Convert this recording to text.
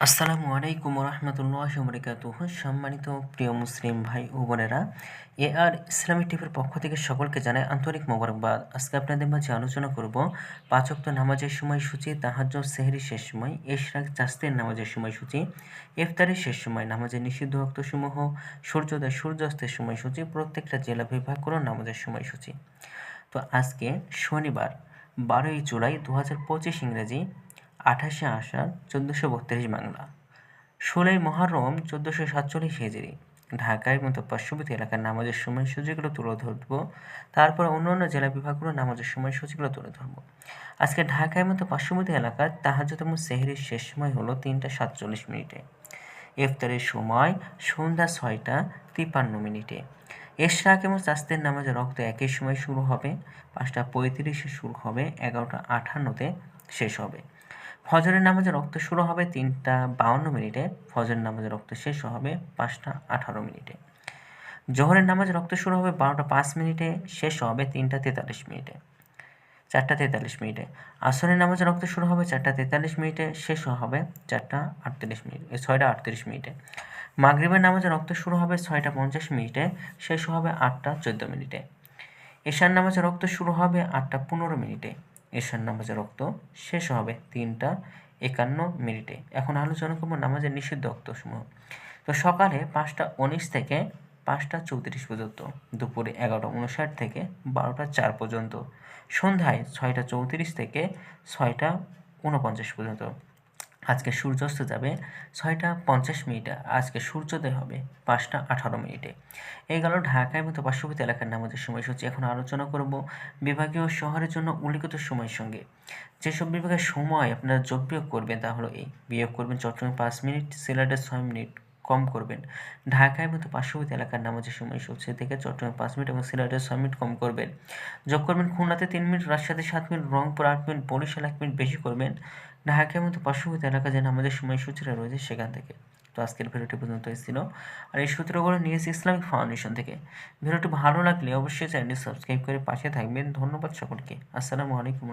আসসালামু আলাইকুম রহমতুল্লাহি ওয়া বারাকাতুহু। সম্মানিত প্রিয় মুসলিম ভাই ও বোনেরা, এআর ইসলামিক টিভির পক্ষ থেকে সকলকে জানাই আন্তরিক মোবারকবাদ। আজকে আপনাদের মাঝে আলোচনা করব ৫ ওয়াক্ত নামাজের সময়সূচি, তাহাজ্জুদ সেহরির শেষ সময়, ইশরাক চাস্তের নামাজের সময়সূচি, ইফতারের শেষ সময়, নামাজের নিষিদ্ধ ওয়াক্তসমূহ, সূর্যোদয় সূর্যাস্তের সময়সূচি, প্রত্যেকটা জেলা বিভাগ করে নামাজের সময়সূচি। তো আজকে শনিবার ১২ই জুলাই ২০২৫ ইংরেজি, ২৮শে আষাঢ় ১৪৩২ বাংলা, ১৬ই মুহররম ১৪৪৭ হিজরি। ঢাকায় মতো পার্শ্ববর্তী এলাকার নামাজের সময়সূচিগুলো তুলে ধরব, তারপর অন্যান্য জেলা বিভাগগুলোর নামাজের সময়সূচিগুলো তুলে ধরব। আজকে ঢাকায় মতো পার্শ্ববর্তী এলাকার তাহাজ্জুদ এবং সেহরির শেষ সময় হলো ৩টা ৪৭ মিনিটে। ইফতারের সময় সন্ধ্যা ৬টা ৫৩ মিনিটে। ইশরাক এবং চাস্তের নামাজের রক্ত একই সময় শুরু হবে, ৫টা ৩৫-এ শুরু হবে, ১১টা ৫৮-তে শেষ হবে। ফজরের নামাজের রক্ত শুরু হবে ৩টা ৫২ মিনিটে, ফজরের নামাজের রক্ত শেষ হবে ৫টা ১৮ মিনিটে। জোহরের নামাজের রক্ত শুরু হবে ১২টা ৫ মিনিটে, শেষ হবে ৩টা ৪৩ মিনিটে, ৪টা ৪৩ মিনিটে। আসরের নামাজের রক্ত শুরু হবে ৪টা ৪৩ মিনিটে, শেষ হবে ৪টা ৩৮ মিনিট, ৬টা ৩৮ মিনিটে। মাগরিবের নামাজের রক্ত শুরু হবে ৬টা ৫০ মিনিটে, শেষ হবে ৮টা ১৪ মিনিটে। এশার নামাজের রক্ত শুরু হবে ৮টা ১৫ মিনিটে, এশার নামাজের রক্ত শেষ হবে ৩টা ৫১ মিনিটে। এখন আলোচনা করব নামাজের নিষিদ্ধ ওয়াক্তসমূহ। তো সকালে ৫টা ১৯ থেকে ৫টা ৩৪ পর্যন্ত, দুপুরে ১১টা ৫৯ থেকে ১২টা ৪ পর্যন্ত, সন্ধ্যায় ৬টা ৩৪ থেকে ৬টা ৪৯ পর্যন্ত। আজকে সূর্যাস্ত যাবে ৬টা ৫০ মিনিটে, আজকে সূর্যোদয় হবে ৫টা ১৮ মিনিটে। এই গেল ঢাকায় মতো পার্শ্ববর্তী এলাকার নামাজের সময়সূচি। এখন আলোচনা করব বিভাগীয় শহরের জন্য উল্লিখিত সময়ের সঙ্গে। যেসব বিভাগের সময় আপনারা যোগ বিয়োগ করবেন তা হলো এই: বিয়োগ করবেন চট্টগ্রামে ৫ মিনিট, সিলেটে ৬ মিনিট কম করবেন। ঢাকায় মতো পার্শ্ববর্তী এলাকার নামাজের সময়সূচি থেকে চট্টগ্রামে ৫ মিনিট এবং সিলেটে ৬ মিনিট কম করবেন। যোগ করবেন খুলনাতে ৩ মিনিট, রাজশাহীতে ৭ minute, Rangpur ৮ minute, Barishal ১ minute বেশি করবেন। ঢাকার মতো পার্শ্ববর্তী এলাকা যে নামাজের সময়সূচিটা রয়েছে সেখান থেকে। তো আজকের ভিডিওটি পর্যন্তই ছিল, আর এই সূত্রগুলো নিয়েছি ইসলামিক ফাউন্ডেশন থেকে। ভিডিওটি ভালো লাগলে অবশ্যই চ্যানেলটি সাবস্ক্রাইব করে পাশে থাকবেন। ধন্যবাদ সকলকে। আসসালামু আলাইকুম।